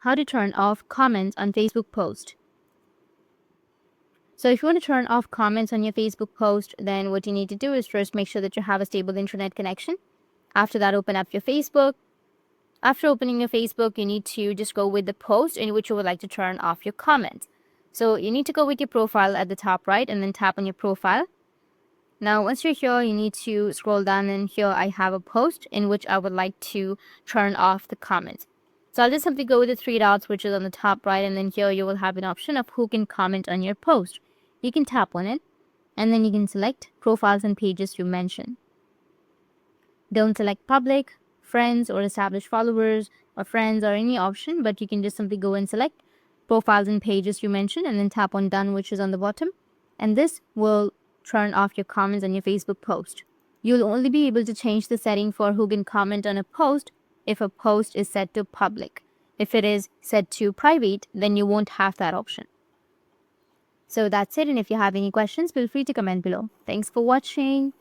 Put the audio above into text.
how to turn off comments on Facebook post. So if you want to turn off comments on your Facebook post, then what you need to do is first make sure that you have a stable internet connection. After that, open up your Facebook. After opening your Facebook, you need to just go with the post in which you would like to turn off your comments. So you need to go with your profile at the top right and then tap on your profile. Now, once you're here, you need to scroll down, and here I have a post in which I would like to turn off the comments. So I'll just simply go with the three dots, which is on the top right, and then here you will have an option of who can comment on your post. You can tap on it, and then you can select profiles and pages you mention. Don't select public, friends, or established followers, or friends, or any option, but you can just simply go and select profiles and pages you mention, and then tap on done, which is on the bottom. And this will turn off your comments on your Facebook post. You'll only be able to change the setting for who can comment on a post if a post is set to public. If it is set to private, then you won't have that option. So that's it, and if you have any questions, feel free to comment below. Thanks for watching.